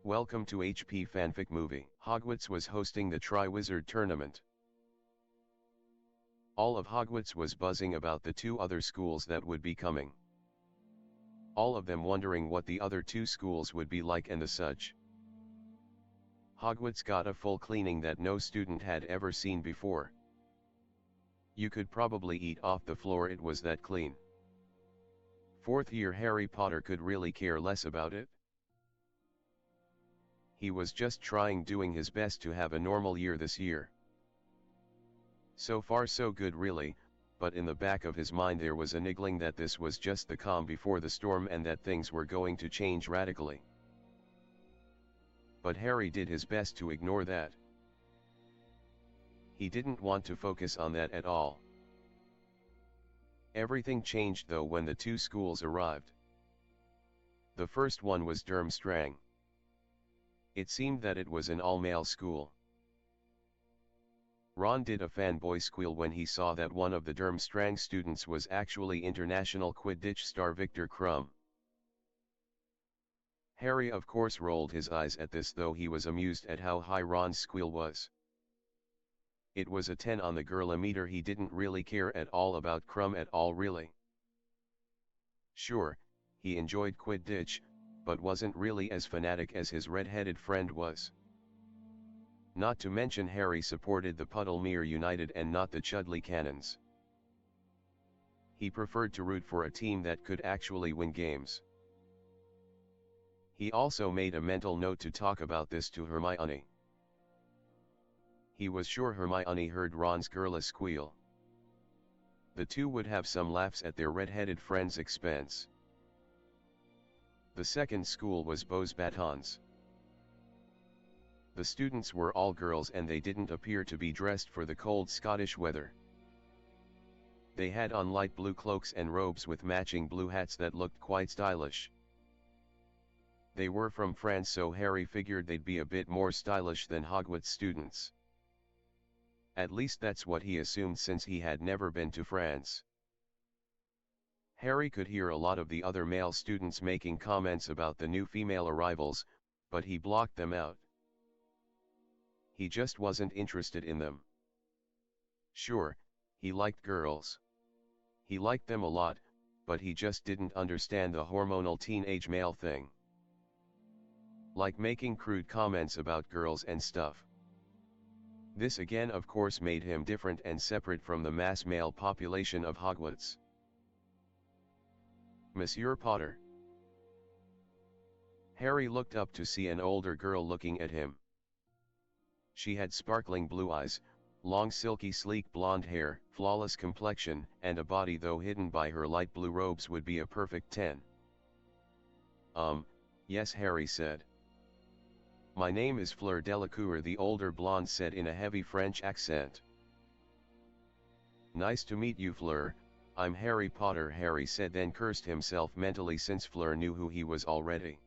Welcome to HP Fanfic Movie. Hogwarts was hosting the Triwizard Tournament. All of Hogwarts was buzzing about the two other schools that would be coming. All of them wondering what the other two schools would be like and the such. Hogwarts got a full cleaning that no student had ever seen before. You could probably eat off the floor, it was that clean. Fourth year Harry Potter could really care less about it. He was just doing his best to have a normal year this year. So far so good really, but in the back of his mind there was a niggling that this was just the calm before the storm and that things were going to change radically. But Harry did his best to ignore that. He didn't want to focus on that at all. Everything changed though when the two schools arrived. The first one was Durmstrang. It seemed that it was an all-male school. Ron did a fanboy squeal when he saw that one of the Durmstrang students was actually international Quidditch star Victor Crumb. Harry of course rolled his eyes at this, though he was amused at how high Ron's squeal was. It was a 10 on the girl-meter. He didn't really care at all about Crumb at all really. Sure, he enjoyed Quidditch, but wasn't really as fanatic as his red-headed friend was. Not to mention Harry supported the Puddlemere United and not the Chudley Cannons. He preferred to root for a team that could actually win games. He also made a mental note to talk about this to Hermione. He was sure Hermione heard Ron's girlish squeal. The two would have some laughs at their red-headed friend's expense. The second school was Beauxbatons. The students were all girls and they didn't appear to be dressed for the cold Scottish weather. They had on light blue cloaks and robes with matching blue hats that looked quite stylish. They were from France, so Harry figured they'd be a bit more stylish than Hogwarts students. At least that's what he assumed since he had never been to France. Harry could hear a lot of the other male students making comments about the new female arrivals, but he blocked them out. He just wasn't interested in them. Sure, he liked girls. He liked them a lot, but he just didn't understand the hormonal teenage male thing. Like making crude comments about girls and stuff. This again of course made him different and separate from the mass male population of Hogwarts. Monsieur Potter. Harry looked up to see an older girl looking at him. She had sparkling blue eyes, long silky sleek blonde hair, flawless complexion, and a body though hidden by her light blue robes would be a perfect 10. Yes, Harry said. My name is Fleur Delacour, the older blonde said in a heavy French accent. Nice to meet you, Fleur. I'm Harry Potter, Harry said, then cursed himself mentally since Fleur knew who he was already.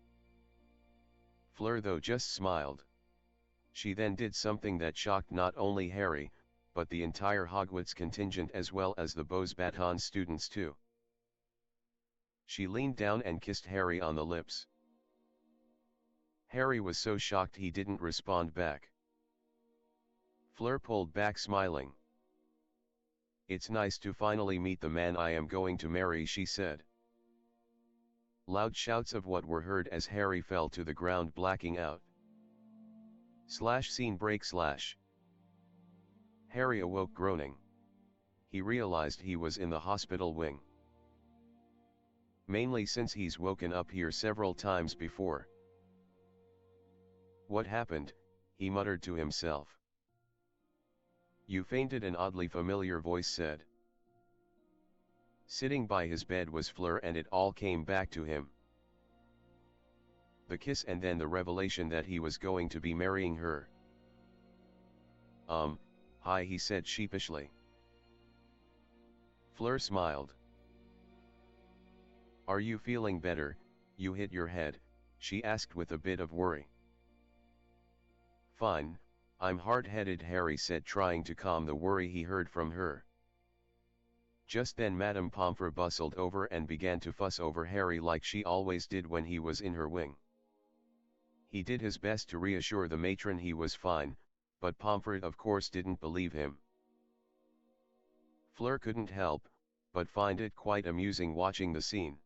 Fleur though just smiled. She then did something that shocked not only Harry, but the entire Hogwarts contingent as well as the Beauxbatons students too. She leaned down and kissed Harry on the lips. Harry was so shocked he didn't respond back. Fleur pulled back smiling. It's nice to finally meet the man I am going to marry, she said. Loud shouts of what were heard as Harry fell to the ground, blacking out. Scene break. Harry awoke groaning. He realized he was in the hospital wing. Mainly since he's woken up here several times before. What happened? He muttered to himself. You fainted, an oddly familiar voice said. Sitting by his bed was Fleur, and it all came back to him. The kiss and then the revelation that he was going to be marrying her. Hi, he said sheepishly. Fleur smiled. Are you feeling better? You hit your head, she asked with a bit of worry. Fine, I'm hard-headed, Harry said, trying to calm the worry he heard from her. Just then Madame Pomfrey bustled over and began to fuss over Harry like she always did when he was in her wing. He did his best to reassure the matron he was fine, but Pomfret of course didn't believe him. Fleur couldn't help but find it quite amusing watching the scene.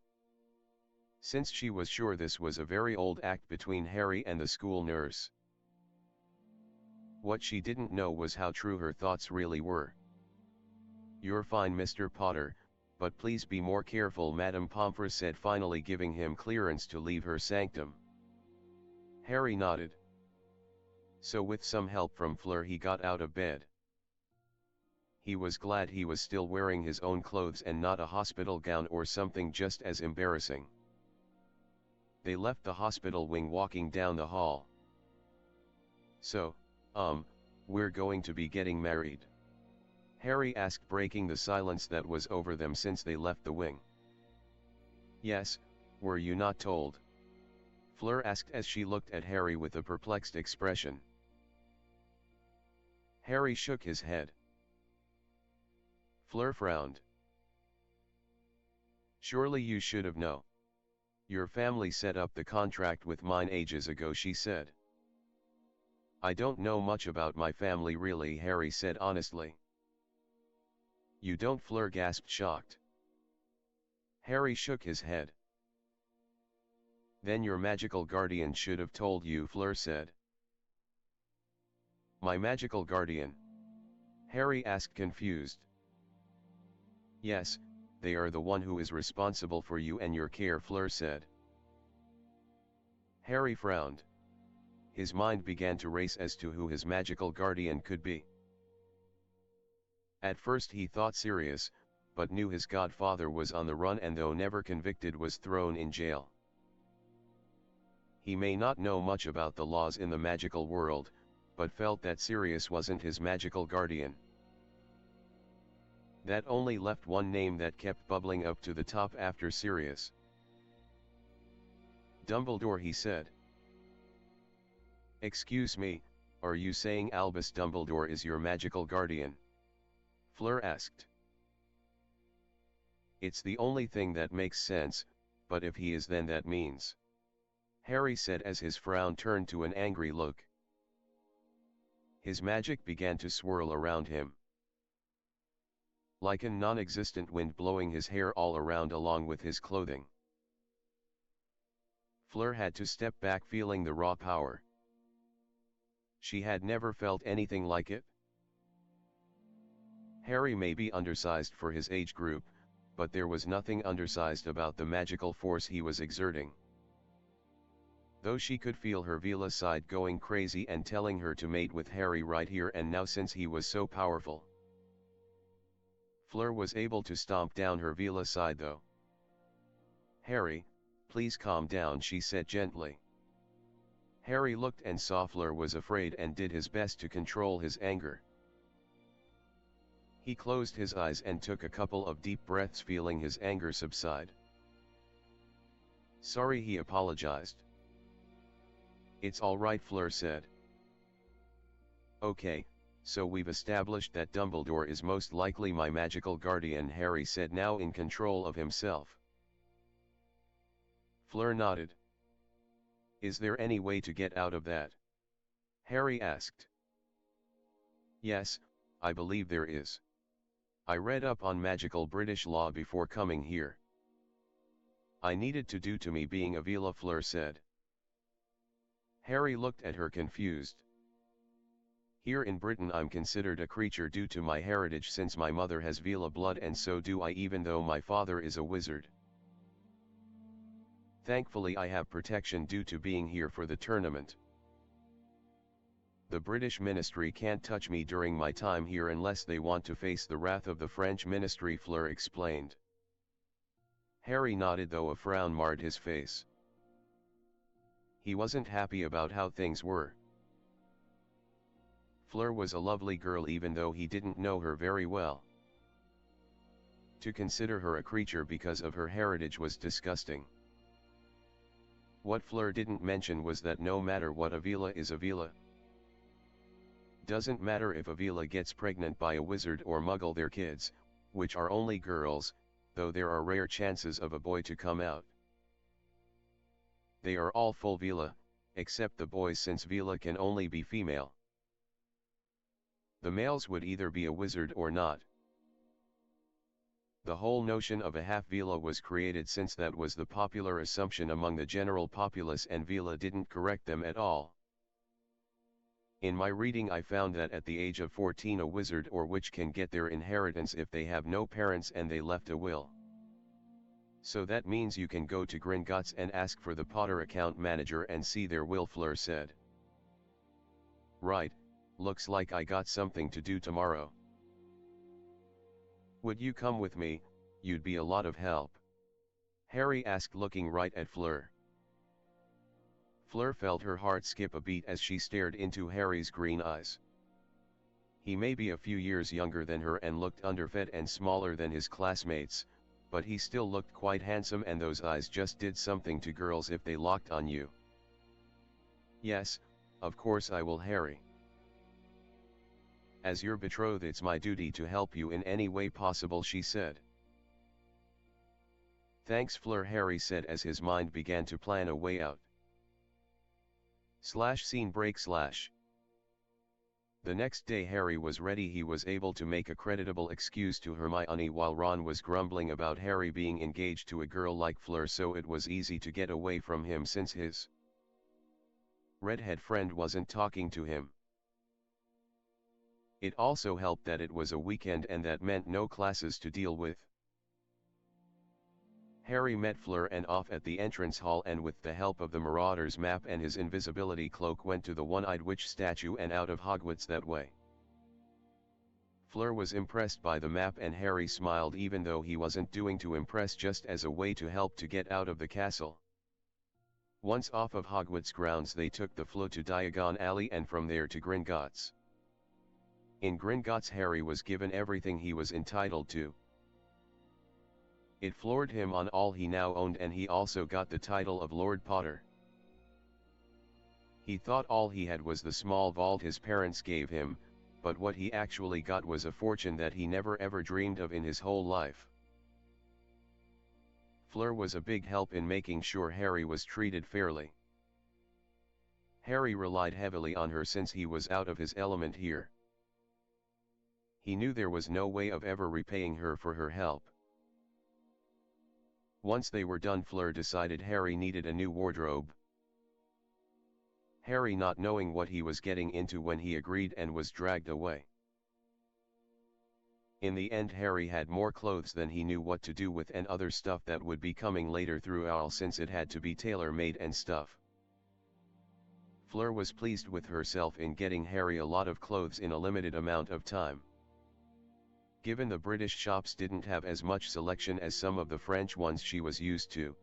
Since she was sure this was a very old act between Harry and the school nurse. What she didn't know was how true her thoughts really were. "You're fine, Mr. Potter, but please be more careful," Madame Pomfret said, finally giving him clearance to leave her sanctum. Harry nodded. So with some help from Fleur he got out of bed. He was glad he was still wearing his own clothes and not a hospital gown or something just as embarrassing. They left the hospital wing walking down the hall. "So, we're going to be getting married?" Harry asked, breaking the silence that was over them since they left the wing. "Yes, were you not told?" Fleur asked as she looked at Harry with a perplexed expression. Harry shook his head. Fleur frowned. "Surely you should have known. Your family set up the contract with mine ages ago," she said. "I don't know much about my family really," Harry said honestly. "You don't?" Fleur gasped, shocked. Harry shook his head. "Then your magical guardian should have told you," Fleur said. "My magical guardian?" Harry asked, confused. "Yes, they are the one who is responsible for you and your care," Fleur said. Harry frowned. His mind began to race as to who his magical guardian could be. At first he thought Sirius, but knew his godfather was on the run and though never convicted was thrown in jail. He may not know much about the laws in the magical world, but felt that Sirius wasn't his magical guardian. That only left one name that kept bubbling up to the top after Sirius. "Dumbledore," he said. "Excuse me, are you saying Albus Dumbledore is your magical guardian?" Fleur asked. "It's the only thing that makes sense, but if he is, then that means," Harry said as his frown turned to an angry look. His magic began to swirl around him. Like a non-existent wind blowing his hair all around along with his clothing. Fleur had to step back, feeling the raw power. She had never felt anything like it. Harry may be undersized for his age group, but there was nothing undersized about the magical force he was exerting. Though she could feel her Vila side going crazy and telling her to mate with Harry right here and now since he was so powerful. Fleur was able to stomp down her Vila side though. "Harry, please calm down," she said gently. Harry looked and saw Fleur was afraid and did his best to control his anger. He closed his eyes and took a couple of deep breaths, feeling his anger subside. "Sorry," he apologized. "It's all right," Fleur said. "Okay, so we've established that Dumbledore is most likely my magical guardian," Harry said, now in control of himself. Fleur nodded. "Is there any way to get out of that?" Harry asked. "Yes, I believe there is. I read up on magical British law before coming here. I needed to do to me being a Vila," Fleur said. Harry looked at her confused. "Here in Britain I'm considered a creature due to my heritage since my mother has Vila blood and so do I, even though my father is a wizard. Thankfully I have protection due to being here for the tournament. The British ministry can't touch me during my time here unless they want to face the wrath of the French ministry," Fleur explained. Harry nodded, though a frown marred his face. He wasn't happy about how things were. Fleur was a lovely girl even though he didn't know her very well. To consider her a creature because of her heritage was disgusting. What Fleur didn't mention was that no matter what, a Vila is a Vila. Doesn't matter if a Vila gets pregnant by a wizard or muggle their kids, which are only girls, though there are rare chances of a boy to come out. They are all full Vila, except the boys since Vila can only be female. The males would either be a wizard or not. The whole notion of a half Vila was created since that was the popular assumption among the general populace, and Vila didn't correct them at all. In my reading I found that at the age of 14 a wizard or witch can get their inheritance if they have no parents and they left a will. So that means you can go to Gringotts and ask for the Potter account manager and see their will, Fleur said. Right, looks like I got something to do tomorrow. Would you come with me? You'd be a lot of help. Harry asked, looking right at Fleur. Fleur felt her heart skip a beat as she stared into Harry's green eyes. He may be a few years younger than her and looked underfed and smaller than his classmates, but he still looked quite handsome, and those eyes just did something to girls if they locked on you. Yes, of course I will, Harry. As your betrothed, it's my duty to help you in any way possible, she said. Thanks, Fleur, Harry said as his mind began to plan a way out. Scene break. The next day Harry was ready. He was able to make a creditable excuse to Hermione while Ron was grumbling about Harry being engaged to a girl like Fleur, so it was easy to get away from him since his redhead friend wasn't talking to him. It also helped that it was a weekend, and that meant no classes to deal with. Harry met Fleur and off at the entrance hall, and with the help of the Marauder's map and his invisibility cloak went to the one-eyed witch statue and out of Hogwarts that way. Fleur was impressed by the map and Harry smiled, even though he wasn't doing to impress, just as a way to help to get out of the castle. Once off of Hogwarts grounds they took the Fleur to Diagon Alley and from there to Gringotts. In Gringotts Harry was given everything he was entitled to. It floored him on all he now owned, and he also got the title of Lord Potter. He thought all he had was the small vault his parents gave him, but what he actually got was a fortune that he never ever dreamed of in his whole life. Fleur was a big help in making sure Harry was treated fairly. Harry relied heavily on her since he was out of his element here. He knew there was no way of ever repaying her for her help. Once they were done, Fleur decided Harry needed a new wardrobe. Harry, not knowing what he was getting into when he agreed, and was dragged away. In the end Harry had more clothes than he knew what to do with, and other stuff that would be coming later through Owl, since it had to be tailor-made and stuff. Fleur was pleased with herself in getting Harry a lot of clothes in a limited amount of time. Given the British shops didn't have as much selection as some of the French ones she was used to.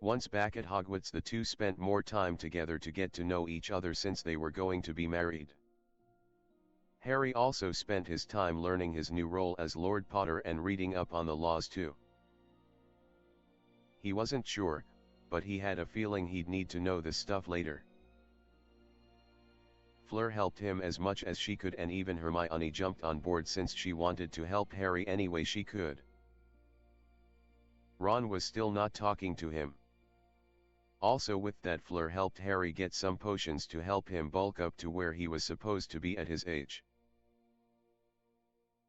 Once back at Hogwarts the two spent more time together to get to know each other since they were going to be married. Harry also spent his time learning his new role as Lord Potter and reading up on the laws too. He wasn't sure, but he had a feeling he'd need to know this stuff later. Fleur helped him as much as she could, and even Hermione jumped on board since she wanted to help Harry any way she could. Ron was still not talking to him. Also with that, Fleur helped Harry get some potions to help him bulk up to where he was supposed to be at his age.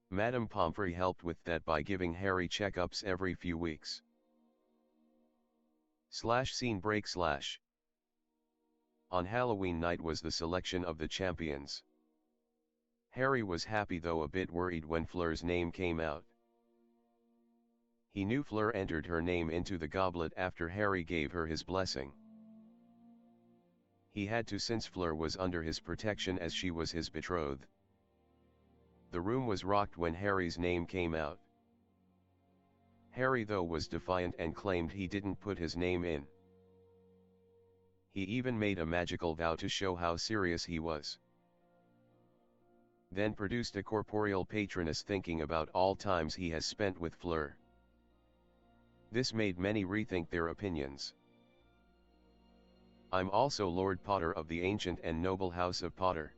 Madame Pomfrey helped with that by giving Harry checkups every few weeks. Scene break. On Halloween night was the selection of the champions. Harry was happy, though a bit worried, when Fleur's name came out. He knew Fleur entered her name into the goblet after Harry gave her his blessing. He had to, since Fleur was under his protection as she was his betrothed. The room was rocked when Harry's name came out. Harry, though, was defiant and claimed he didn't put his name in. He even made a magical vow to show how serious he was. Then produced a corporeal patroness, thinking about all times he has spent with Fleur. This made many rethink their opinions. I'm also Lord Potter of the ancient and noble house of Potter.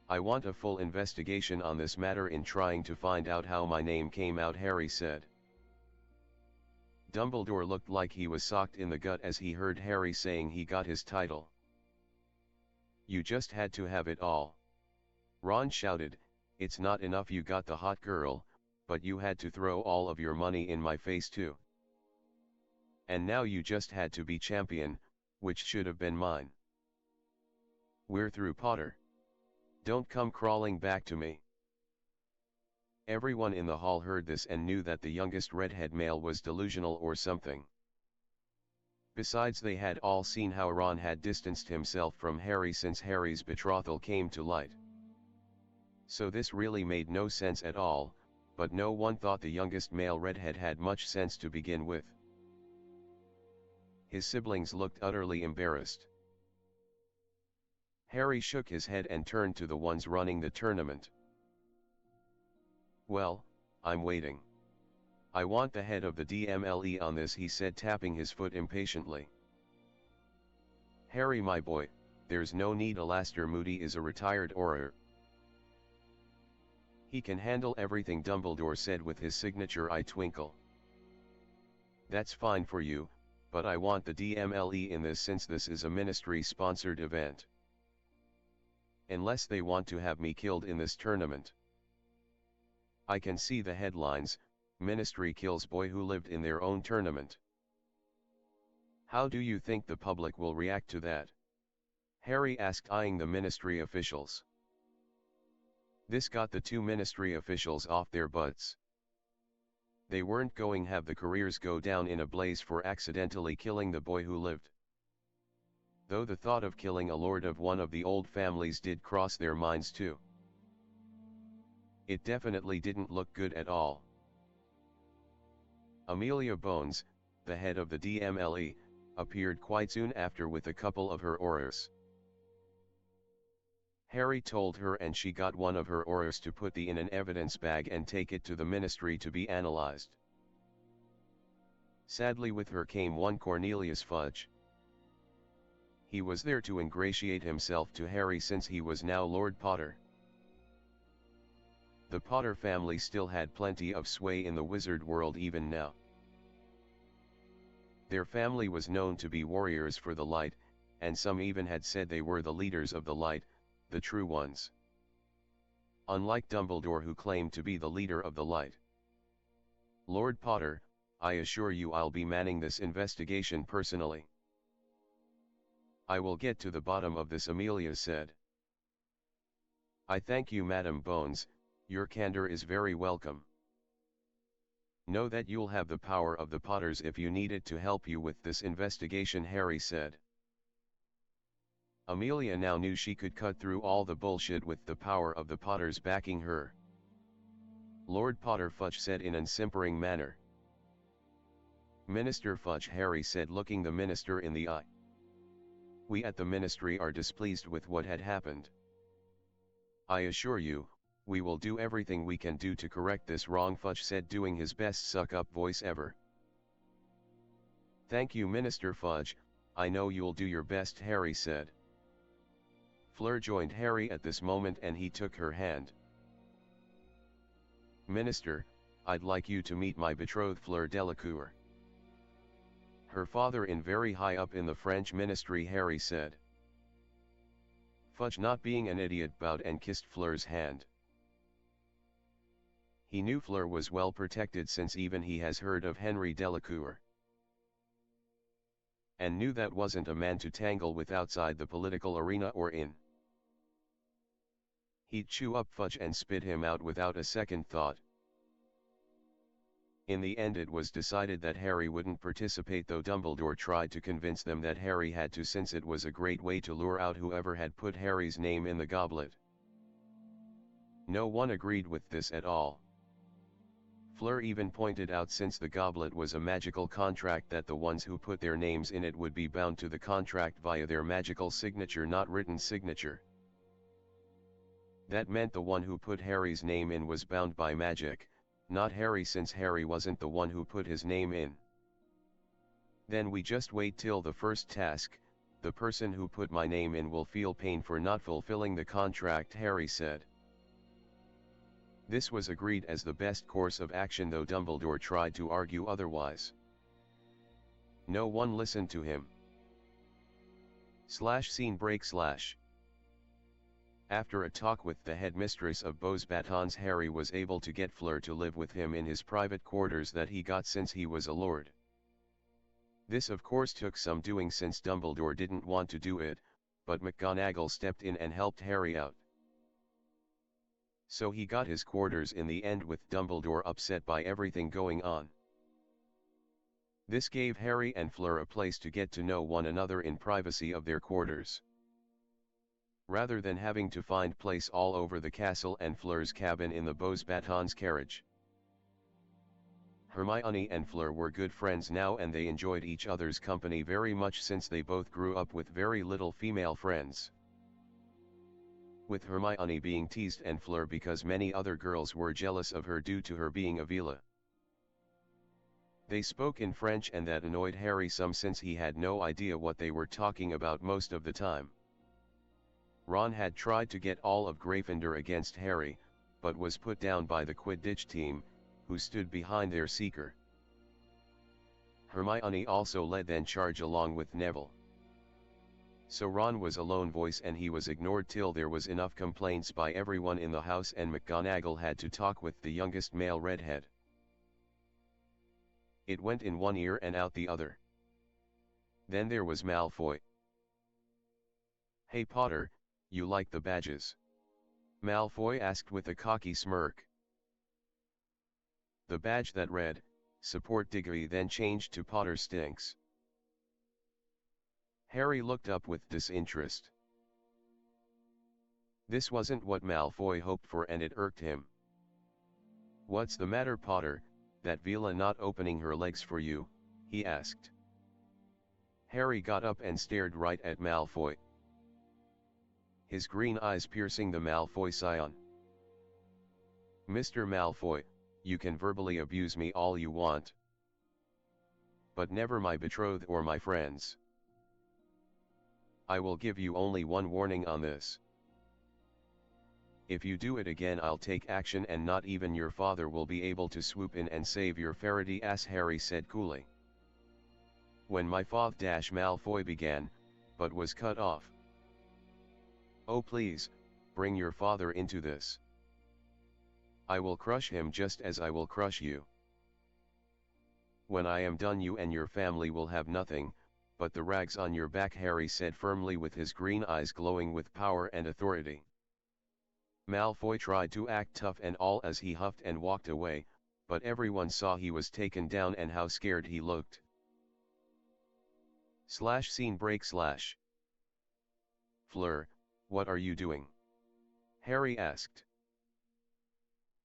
I want a full investigation on this matter in trying to find out how my name came out, Harry said. Dumbledore looked like he was socked in the gut as he heard Harry saying he got his title. "You just had to have it all." Ron shouted, "It's not enough you got the hot girl, but you had to throw all of your money in my face too. And now you just had to be champion, which should have been mine. We're through, Potter. Don't come crawling back to me." Everyone in the hall heard this and knew that the youngest redhead male was delusional or something. Besides, they had all seen how Ron had distanced himself from Harry since Harry's betrothal came to light. So this really made no sense at all, but no one thought the youngest male redhead had much sense to begin with. His siblings looked utterly embarrassed. Harry shook his head and turned to the ones running the tournament. "Well, I'm waiting. I want the head of the DMLE on this," he said, tapping his foot impatiently. "Harry, my boy, there's no need. Alastair Moody is a retired orator. He can handle everything," Dumbledore said with his signature eye twinkle. "That's fine for you, but I want the DMLE in this since this is a ministry-sponsored event. Unless they want to have me killed in this tournament. I can see the headlines, 'Ministry kills boy who lived in their own tournament.' How do you think the public will react to that?" Harry asked, eyeing the ministry officials. This got the two ministry officials off their butts. They weren't going to have the careers go down in a blaze for accidentally killing the boy who lived. Though the thought of killing a lord of one of the old families did cross their minds too. It definitely didn't look good at all. Amelia Bones, the head of the DMLE, appeared quite soon after with a couple of her aurors. Harry told her and she got one of her aurors to put in an evidence bag and take it to the ministry to be analyzed. Sadly, with her came one Cornelius Fudge. He was there to ingratiate himself to Harry since he was now Lord Potter. The Potter family still had plenty of sway in the wizard world even now. Their family was known to be warriors for the light, and some even had said they were the leaders of the light, the true ones. Unlike Dumbledore, who claimed to be the leader of the light. "Lord Potter, I assure you I'll be manning this investigation personally." "I will get to the bottom of this," Amelia said. "I thank you, Madam Bones, your candor is very welcome. Know that you'll have the power of the Potters if you need it to help you with this investigation," Harry said. Amelia now knew she could cut through all the bullshit with the power of the Potters backing her. "Lord Potter," Fudge said in an simpering manner. "Minister Fudge," Harry said, looking the minister in the eye. "We at the ministry are displeased with what had happened. I assure you, we will do everything we can do to correct this wrong," Fudge said, doing his best suck-up voice ever. "Thank you, Minister Fudge, I know you'll do your best," Harry said. Fleur joined Harry at this moment and he took her hand. "Minister, I'd like you to meet my betrothed, Fleur Delacour." "Her father in very high up in the French ministry," Harry said. Fudge, not being an idiot, bowed and kissed Fleur's hand. He knew Fleur was well protected since even he has heard of Henry Delacour. And knew that wasn't a man to tangle with outside the political arena or in. He'd chew up Fudge and spit him out without a second thought. In the end it was decided that Harry wouldn't participate, though Dumbledore tried to convince them that Harry had to, since it was a great way to lure out whoever had put Harry's name in the goblet. No one agreed with this at all. Fleur even pointed out, since the goblet was a magical contract, that the ones who put their names in it would be bound to the contract via their magical signature, not written signature. That meant the one who put Harry's name in was bound by magic, not Harry, since Harry wasn't the one who put his name in. "Then we just wait till the first task. The person who put my name in will feel pain for not fulfilling the contract," Harry said. This was agreed as the best course of action, though Dumbledore tried to argue otherwise. No one listened to him. Scene break / After a talk with the headmistress of Beau's Batons, Harry was able to get Fleur to live with him in his private quarters that he got since he was a lord. This of course took some doing since Dumbledore didn't want to do it, but McGonagall stepped in and helped Harry out. So he got his quarters in the end, with Dumbledore upset by everything going on. This gave Harry and Fleur a place to get to know one another in privacy of their quarters. Rather than having to find place all over the castle and Fleur's cabin in the Beau's Batons carriage. Hermione and Fleur were good friends now, and they enjoyed each other's company very much since they both grew up with very little female friends. With Hermione being teased and Fleur because many other girls were jealous of her due to her being a Vila. They spoke in French, and that annoyed Harry some since he had no idea what they were talking about most of the time. Ron had tried to get all of Gryffindor against Harry, but was put down by the Quidditch team, who stood behind their seeker. Hermione also led the charge along with Neville. So Ron was a lone voice, and he was ignored till there was enough complaints by everyone in the house, and McGonagall had to talk with the youngest male redhead. It went in one ear and out the other. Then there was Malfoy. "Hey Potter, you like the badges?" Malfoy asked with a cocky smirk. The badge that read, "Support Diggory," then changed to "Potter stinks." Harry looked up with disinterest. This wasn't what Malfoy hoped for, and it irked him. "What's the matter, Potter, that Vila not opening her legs for you?" he asked. Harry got up and stared right at Malfoy, his green eyes piercing the Malfoy scion. "Mr. Malfoy, you can verbally abuse me all you want, but never my betrothed or my friends. I will give you only one warning on this. If you do it again, I'll take action, and not even your father will be able to swoop in and save your ferrety ass," Harry said coolly. "When my father Malfoy began, but was cut off. Oh please, bring your father into this. I will crush him just as I will crush you. When I am done, you and your family will have nothing but the rags on your back," Harry said firmly, with his green eyes glowing with power and authority. Malfoy tried to act tough and all as he huffed and walked away, but everyone saw he was taken down and how scared he looked. Scene break / "Fleur, what are you doing?" Harry asked.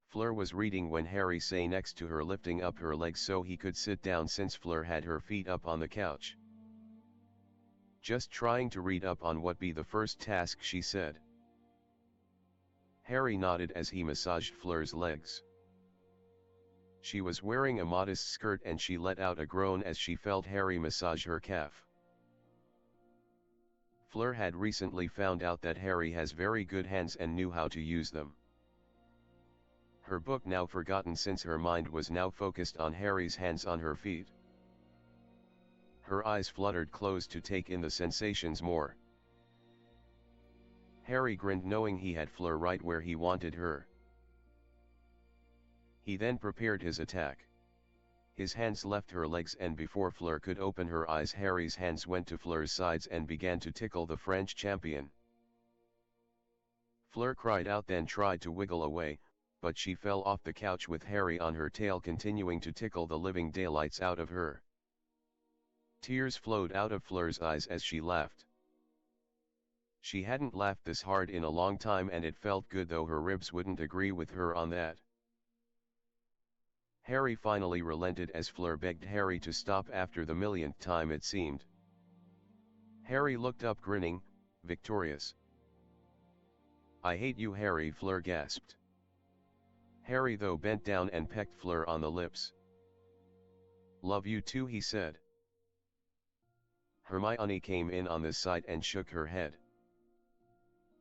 Fleur was reading when Harry sat next to her, lifting up her legs so he could sit down since Fleur had her feet up on the couch. "Just trying to read up on what be the first task," she said. Harry nodded as he massaged Fleur's legs. She was wearing a modest skirt, and she let out a groan as she felt Harry massage her calf. Fleur had recently found out that Harry has very good hands and knew how to use them. Her book now forgotten since her mind was now focused on Harry's hands on her feet. Her eyes fluttered closed to take in the sensations more. Harry grinned, knowing he had Fleur right where he wanted her. He then prepared his attack. His hands left her legs, and before Fleur could open her eyes, Harry's hands went to Fleur's sides and began to tickle the French champion. Fleur cried out, then tried to wiggle away, but she fell off the couch with Harry on her tail, continuing to tickle the living daylights out of her. Tears flowed out of Fleur's eyes as she laughed. She hadn't laughed this hard in a long time, and it felt good, though her ribs wouldn't agree with her on that. Harry finally relented as Fleur begged Harry to stop after the millionth time, it seemed. Harry looked up grinning, victorious. "I hate you, Harry," Fleur gasped. Harry though bent down and pecked Fleur on the lips. "Love you too," he said. Hermione came in on this side and shook her head.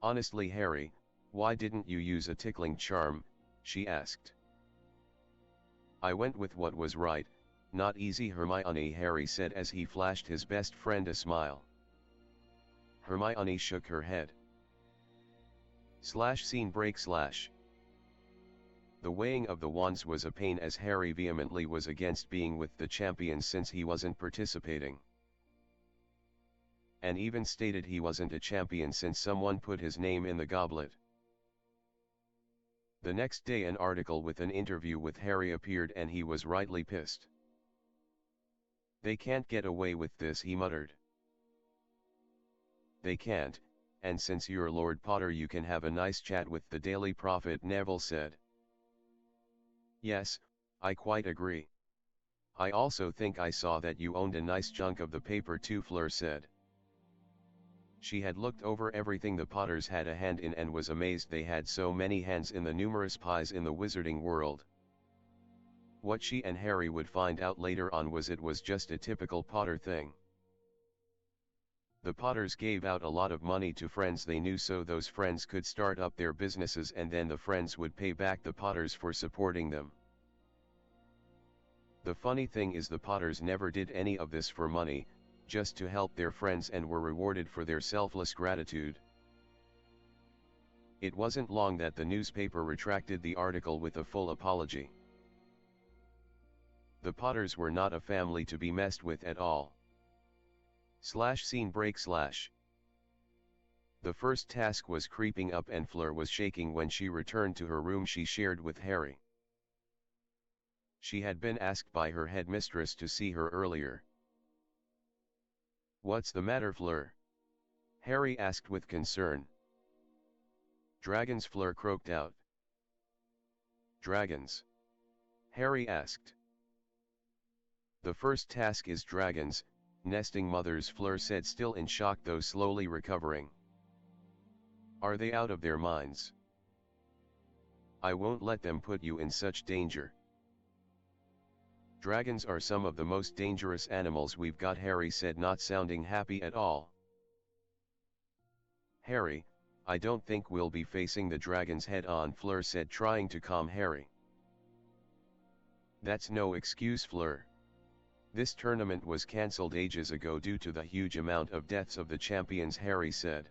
"Honestly, Harry, why didn't you use a tickling charm?" she asked. "I went with what was right, Not easy, Hermione, Harry said as he flashed his best friend a smile. Hermione shook her head. Scene break. The weighing of the wands was a pain as Harry vehemently was against being with the champions since he wasn't participating. And even stated he wasn't a champion since someone put his name in the goblet. The next day an article with an interview with Harry appeared and he was rightly pissed. They can't get away with this, he muttered. They can't, and since you're Lord Potter you can have a nice chat with the Daily Prophet, Neville said. Yes, I quite agree. I also think I saw that you owned a nice chunk of the paper too, Fleur said. She had looked over everything the Potters had a hand in and was amazed they had so many hands in the numerous pies in the wizarding world. What she and Harry would find out later on was it was just a typical Potter thing. The Potters gave out a lot of money to friends they knew so those friends could start up their businesses and then the friends would pay back the Potters for supporting them. The funny thing is the Potters never did any of this for money, just to help their friends and were rewarded for their selfless gratitude. It wasn't long that the newspaper retracted the article with a full apology. The Potters were not a family to be messed with at all. Scene break. The first task was creeping up and Fleur was shaking when she returned to her room she shared with Harry. She had been asked by her headmistress to see her earlier. What's the matter, Fleur? Harry asked with concern. Dragons, Fleur croaked out. Dragons? Harry asked. The first task is dragons, nesting mothers, Fleur said, still in shock though slowly recovering. Are they out of their minds? I won't let them put you in such danger. Dragons are some of the most dangerous animals we've got, Harry said, not sounding happy at all. Harry, I don't think we'll be facing the dragons head on, Fleur said, trying to calm Harry. That's no excuse, Fleur. This tournament was cancelled ages ago due to the huge amount of deaths of the champions, Harry said.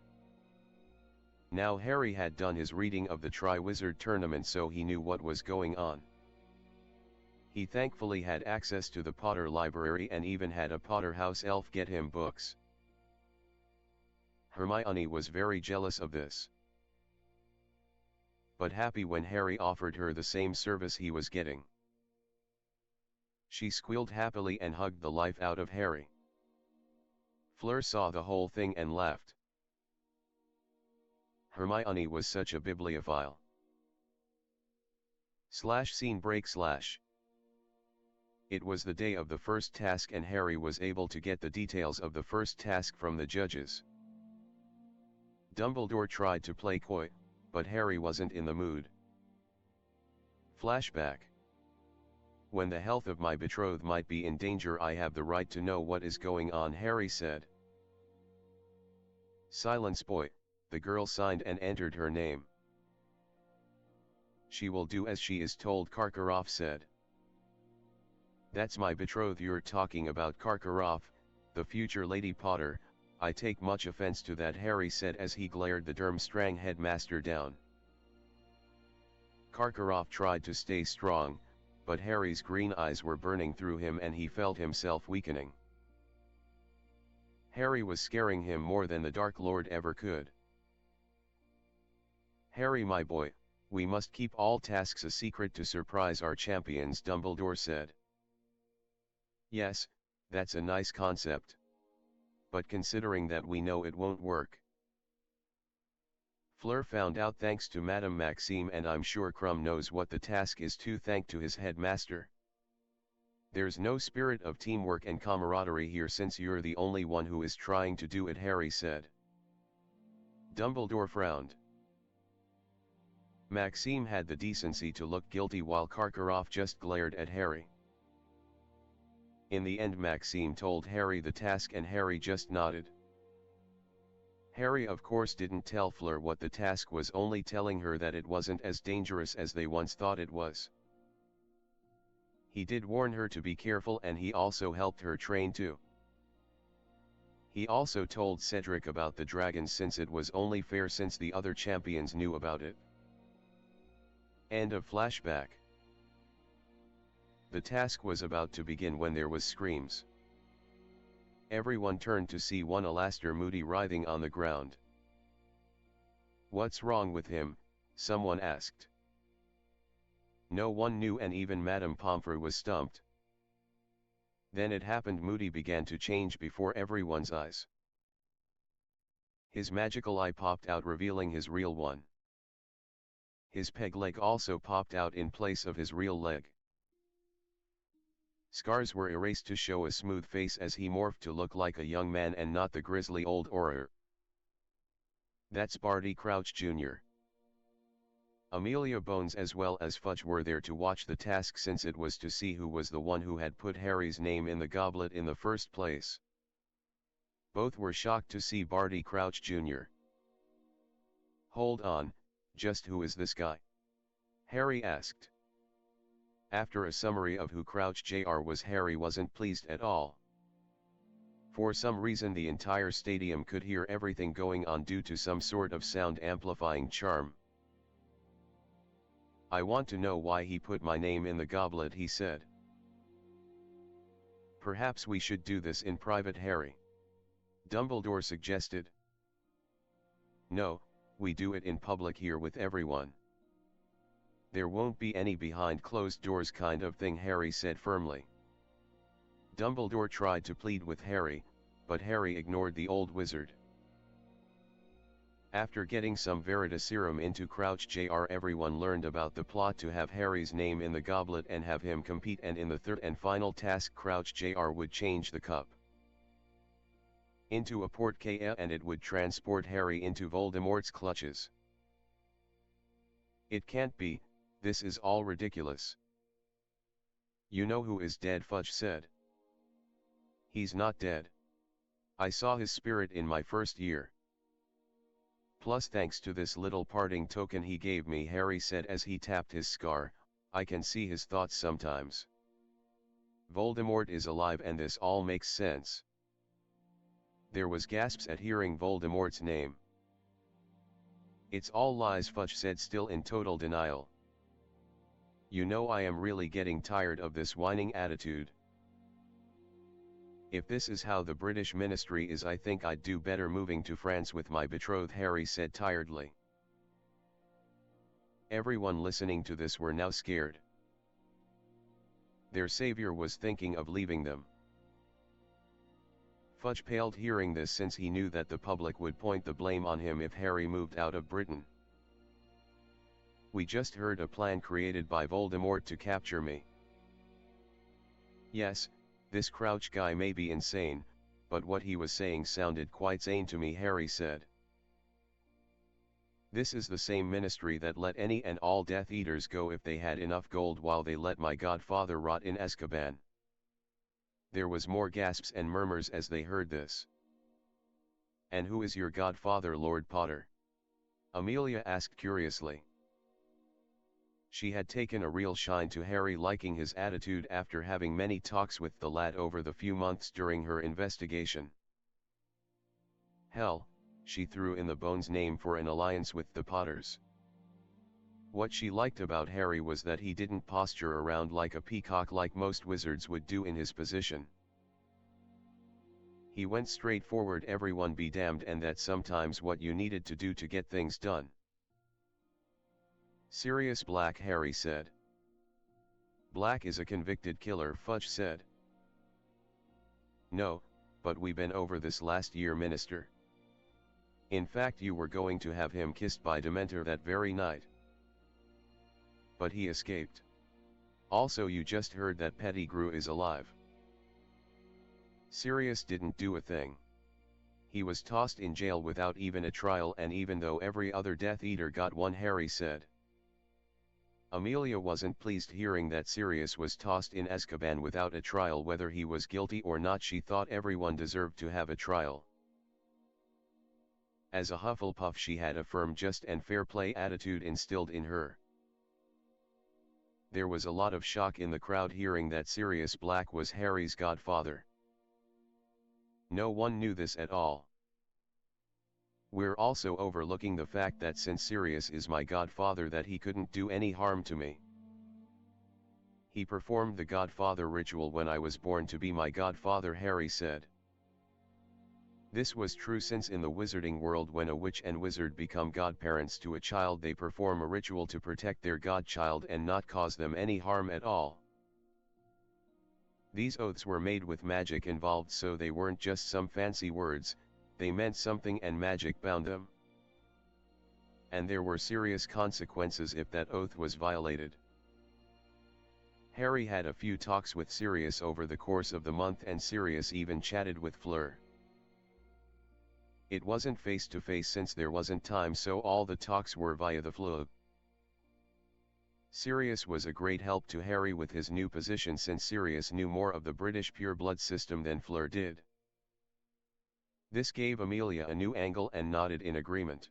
Now Harry had done his reading of the Triwizard Tournament so he knew what was going on. He thankfully had access to the Potter library and even had a Potter house elf get him books. Hermione was very jealous of this, but happy when Harry offered her the same service he was getting. She squealed happily and hugged the life out of Harry. Fleur saw the whole thing and laughed. Hermione was such a bibliophile. Scene break. It was the day of the first task and Harry was able to get the details of the first task from the judges. Dumbledore tried to play coy, but Harry wasn't in the mood. Flashback. When the health of my betrothed might be in danger, I have the right to know what is going on, Harry said. Silence, boy, the girl signed and entered her name. She will do as she is told, Karkaroff said. That's my betrothed you're talking about, Karkaroff, the future Lady Potter. I take much offense to that, Harry said as he glared the Durmstrang headmaster down. Karkaroff tried to stay strong, but Harry's green eyes were burning through him and he felt himself weakening. Harry was scaring him more than the Dark Lord ever could. Harry, my boy, we must keep all tasks a secret to surprise our champions, Dumbledore said. Yes, that's a nice concept. But considering that we know it won't work. Fleur found out thanks to Madame Maxime, and I'm sure Krum knows what the task is too, thanks to his headmaster. There's no spirit of teamwork and camaraderie here since you're the only one who is trying to do it, Harry said. Dumbledore frowned. Maxime had the decency to look guilty while Karkaroff just glared at Harry. In the end, Maxime told Harry the task and Harry just nodded. Harry of course didn't tell Fleur what the task was, only telling her that it wasn't as dangerous as they once thought it was. He did warn her to be careful, and he also helped her train too. He also told Cedric about the dragons, since it was only fair since the other champions knew about it. End of flashback. The task was about to begin when there was screams. Everyone turned to see one Alastair Moody writhing on the ground. "What's wrong with him?" someone asked. No one knew, and even Madame Pomfrey was stumped. Then it happened. Moody began to change before everyone's eyes. His magical eye popped out, revealing his real one. His peg leg also popped out in place of his real leg. Scars were erased to show a smooth face as he morphed to look like a young man and not the grisly old horror. That's Barty Crouch Jr. Amelia Bones as well as Fudge were there to watch the task, since it was to see who was the one who had put Harry's name in the goblet in the first place. Both were shocked to see Barty Crouch Jr. "Hold on, just who is this guy?" Harry asked. After a summary of who Crouch Jr. was, Harry wasn't pleased at all. For some reason the entire stadium could hear everything going on due to some sort of sound amplifying charm. "I want to know why he put my name in the goblet," he said. "Perhaps we should do this in private," Harry. Dumbledore suggested. "No, we do it in public here with everyone. There won't be any behind closed doors kind of thing," Harry said firmly. Dumbledore tried to plead with Harry, but Harry ignored the old wizard. After getting some Veritaserum into Crouch Jr., everyone learned about the plot to have Harry's name in the goblet and have him compete, and in the third and final task Crouch Jr. would change the cup into a portkey and it would transport Harry into Voldemort's clutches. "It can't be, this is all ridiculous." "You know who is dead," Fudge said. "He's not dead. I saw his spirit in my first year. Plus, thanks to this little parting token he gave me," Harry said as he tapped his scar, "I can see his thoughts sometimes. Voldemort is alive and this all makes sense." There was gasps at hearing Voldemort's name. "It's all lies," Fudge said, still in total denial. "You know, I am really getting tired of this whining attitude. If this is how the British ministry is, I think I'd do better moving to France with my betrothed," Harry said tiredly. Everyone listening to this were now scared. Their savior was thinking of leaving them. Fudge paled hearing this, since he knew that the public would point the blame on him if Harry moved out of Britain. "We just heard a plan created by Voldemort to capture me." "Yes, this Crouch guy may be insane, but what he was saying sounded quite sane to me," Harry said. "This is the same ministry that let any and all Death Eaters go if they had enough gold, while they let my godfather rot in Azkaban." There was more gasps and murmurs as they heard this. "And who is your godfather, Lord Potter?" Amelia asked curiously. She had taken a real shine to Harry, liking his attitude after having many talks with the lad over the few months during her investigation. Hell, she threw in the Bones name for an alliance with the Potters. What she liked about Harry was that he didn't posture around like a peacock like most wizards would do in his position. He went straight forward. "Everyone be damned, and that's sometimes what you needed to do to get things done." "Sirius Black," Harry said. "Black is a convicted killer," Fudge said. "No, but we've been over this last year, Minister. In fact, you were going to have him kissed by Dementor that very night. But he escaped. Also, you just heard that Pettigrew is alive." "Sirius didn't do a thing. He was tossed in jail without even a trial, and even though every other Death Eater got one," Harry said. Amelia wasn't pleased hearing that Sirius was tossed in Azkaban without a trial. Whether he was guilty or not, she thought everyone deserved to have a trial. As a Hufflepuff, she had a firm, just and fair play attitude instilled in her. There was a lot of shock in the crowd hearing that Sirius Black was Harry's godfather. No one knew this at all. We're also overlooking the fact that since Sirius is my godfather, that he couldn't do any harm to me. He performed the godfather ritual when I was born to be my godfather, Harry said. This was true since in the wizarding world, when a witch and wizard become godparents to a child, they perform a ritual to protect their godchild and not cause them any harm at all. These oaths were made with magic involved, so they weren't just some fancy words, they meant something, and magic bound them. And there were serious consequences if that oath was violated. Harry had a few talks with Sirius over the course of the month, and Sirius even chatted with Fleur. It wasn't face to face since there wasn't time, so all the talks were via the Fleur. Sirius was a great help to Harry with his new position, since Sirius knew more of the British pureblood system than Fleur did. This gave Amelia a new angle and nodded in agreement.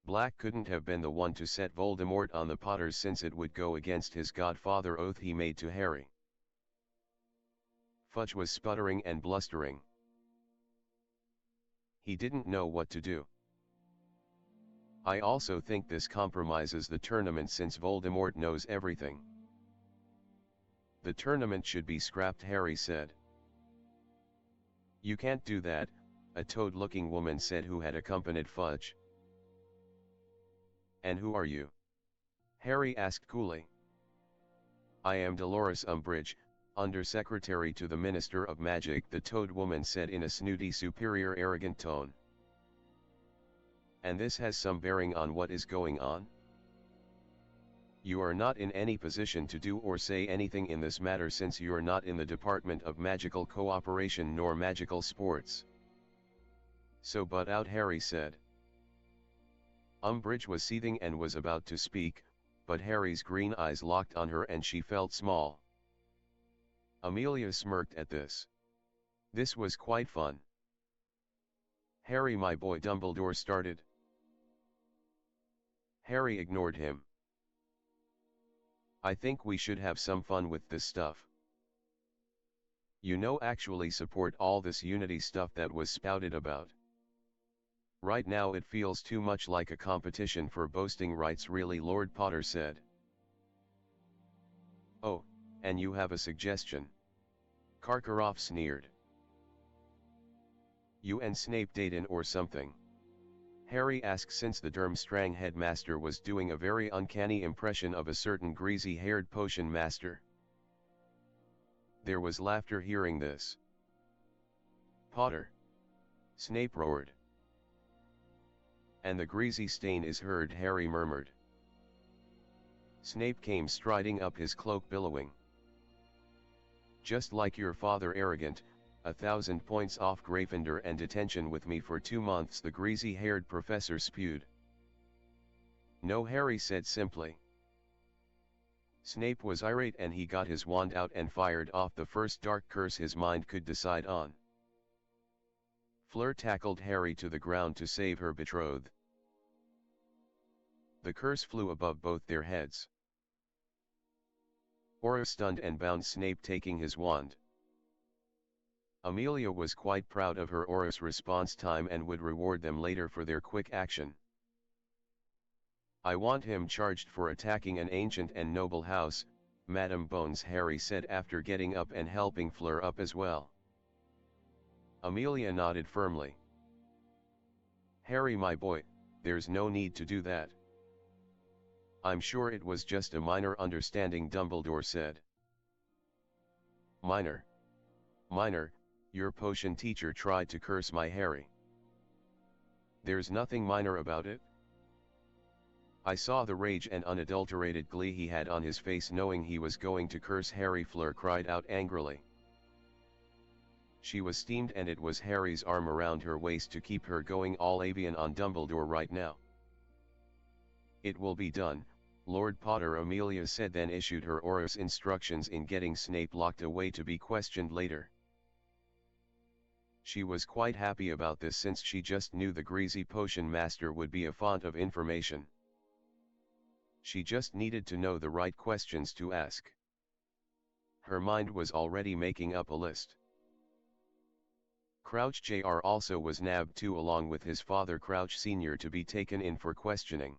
Black couldn't have been the one to set Voldemort on the Potters, since it would go against his godfather oath he made to Harry. Fudge was sputtering and blustering. He didn't know what to do. I also think this compromises the tournament, since Voldemort knows everything. The tournament should be scrapped, Harry said. You can't do that, a toad-looking woman said, who had accompanied Fudge. And who are you? Harry asked coolly. I am Dolores Umbridge, Undersecretary to the Minister of Magic, the toad woman said in a snooty, superior, arrogant tone. And this has some bearing on what is going on? You are not in any position to do or say anything in this matter, since you are not in the Department of Magical Cooperation nor Magical Sports. So butt out, Harry said. Umbridge was seething and was about to speak, but Harry's green eyes locked on her and she felt small. Amelia smirked at this. This was quite fun. Harry, my boy, Dumbledore started. Harry ignored him. I think we should have some fun with this stuff. You know, actually support all this unity stuff that was spouted about. Right now it feels too much like a competition for boasting rights, really, Lord Potter said. Oh, and you have a suggestion? Karkaroff sneered. You and Snape dating or something? Harry asked, since the Durmstrang headmaster was doing a very uncanny impression of a certain greasy-haired potion master. There was laughter hearing this. Potter! Snape roared. And the greasy stain is heard, Harry murmured. Snape came striding up, his cloak billowing. Just like your father, arrogant, 1,000 points off Gryffindor and detention with me for 2 months, the greasy-haired professor spewed. No, Harry said simply. Snape was irate and he got his wand out and fired off the first dark curse his mind could decide on. Fleur tackled Harry to the ground to save her betrothed. The curse flew above both their heads. Auror stunned and bound Snape, taking his wand. Amelia was quite proud of her Auror's response time and would reward them later for their quick action. I want him charged for attacking an ancient and noble house, Madam Bones, Harry said after getting up and helping Fleur up as well. Amelia nodded firmly. Harry, my boy, there's no need to do that. I'm sure it was just a minor understanding, Dumbledore said. Minor? Minor, your potion teacher tried to curse my Harry. There's nothing minor about it. I saw the rage and unadulterated glee he had on his face knowing he was going to curse Harry, Fleur cried out angrily. She was steamed and it was Harry's arm around her waist to keep her going all avian on Dumbledore right now. It will be done, Lord Potter, Amelia said, then issued her Auror's instructions in getting Snape locked away to be questioned later. She was quite happy about this since she just knew the greasy potion master would be a font of information. She just needed to know the right questions to ask. Her mind was already making up a list. Crouch Jr. also was nabbed too, along with his father Crouch Sr. to be taken in for questioning.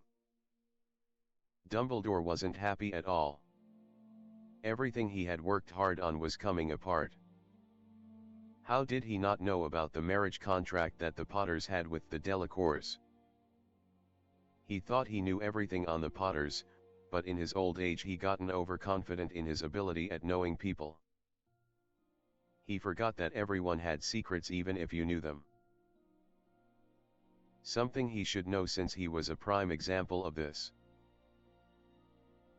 Dumbledore wasn't happy at all. Everything he had worked hard on was coming apart. How did he not know about the marriage contract that the Potters had with the Delacours? He thought he knew everything on the Potters, but in his old age he gotten overconfident in his ability at knowing people. He forgot that everyone had secrets even if you knew them. Something he should know, since he was a prime example of this.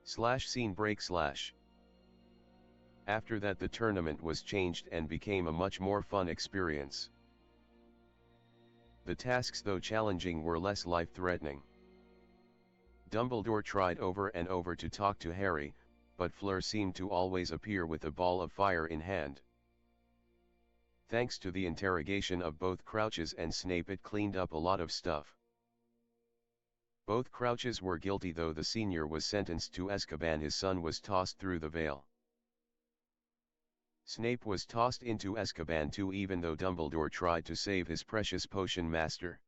Scene break. After that, the tournament was changed and became a much more fun experience. The tasks, though challenging, were less life-threatening. Dumbledore tried over and over to talk to Harry, but Fleur seemed to always appear with a ball of fire in hand. Thanks to the interrogation of both Crouches and Snape, it cleaned up a lot of stuff. Both Crouches were guilty, though the senior was sentenced to Azkaban. His son was tossed through the veil. Snape was tossed into Azkaban too, even though Dumbledore tried to save his precious potion master.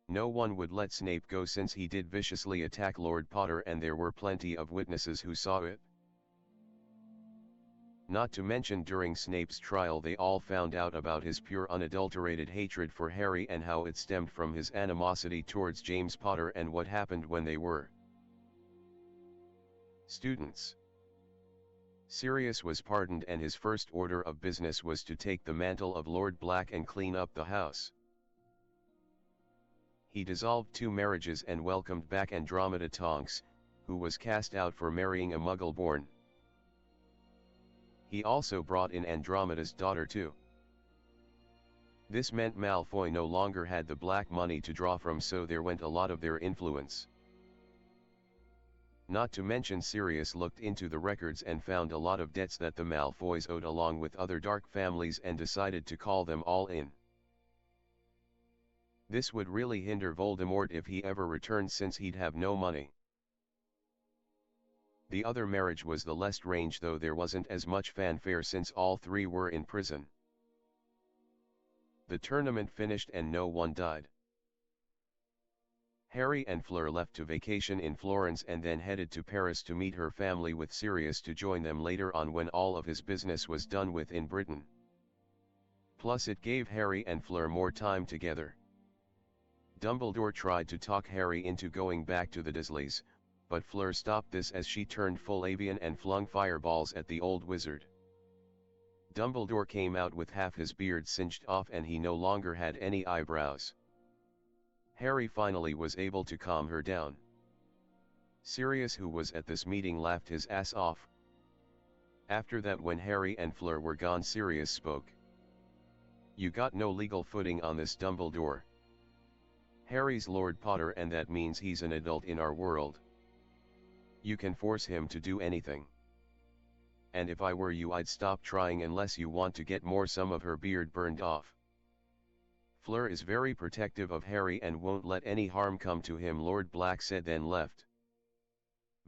No one would let Snape go, since he did viciously attack Lord Potter, and there were plenty of witnesses who saw it. Not to mention, during Snape's trial they all found out about his pure unadulterated hatred for Harry and how it stemmed from his animosity towards James Potter and what happened when they were students. Sirius was pardoned, and his first order of business was to take the mantle of Lord Black and clean up the house. He dissolved 2 marriages and welcomed back Andromeda Tonks, who was cast out for marrying a Muggle-born. He also brought in Andromeda's daughter too. This meant Malfoy no longer had the black money to draw from, so there went a lot of their influence. Not to mention, Sirius looked into the records and found a lot of debts that the Malfoys owed, along with other dark families, and decided to call them all in. This would really hinder Voldemort if he ever returned, since he'd have no money. The other marriage was the Lestrange, though there wasn't as much fanfare since all 3 were in prison. The tournament finished and no one died. Harry and Fleur left to vacation in Florence and then headed to Paris to meet her family, with Sirius to join them later on when all of his business was done with in Britain. Plus, it gave Harry and Fleur more time together. Dumbledore tried to talk Harry into going back to the Dursleys, but Fleur stopped this as she turned full avian and flung fireballs at the old wizard. Dumbledore came out with half his beard singed off and he no longer had any eyebrows. Harry finally was able to calm her down. Sirius, who was at this meeting, laughed his ass off. After that, when Harry and Fleur were gone, Sirius spoke. "You got no legal footing on this, Dumbledore. Harry's Lord Potter, and that means he's an adult in our world. You can force him to do anything. And if I were you, I'd stop trying unless you want to get some of her beard burned off. Fleur is very protective of Harry and won't let any harm come to him," Lord Black said, then left.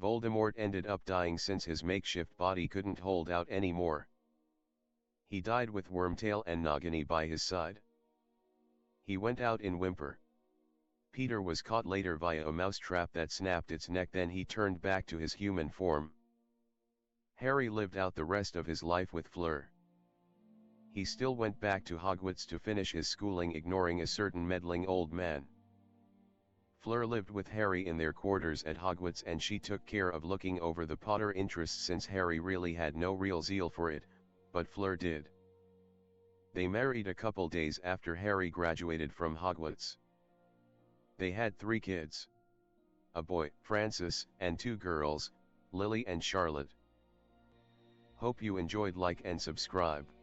Voldemort ended up dying since his makeshift body couldn't hold out anymore. He died with Wormtail and Nagini by his side. He went out in Whimper. Peter was caught later via a mousetrap that snapped its neck, then he turned back to his human form. Harry lived out the rest of his life with Fleur. He still went back to Hogwarts to finish his schooling, ignoring a certain meddling old man. Fleur lived with Harry in their quarters at Hogwarts, and she took care of looking over the Potter interests, since Harry really had no real zeal for it, but Fleur did. They married a couple days after Harry graduated from Hogwarts. They had 3 kids. A boy, Francis, and 2 girls, Lily and Charlotte. Hope you enjoyed. Like and subscribe.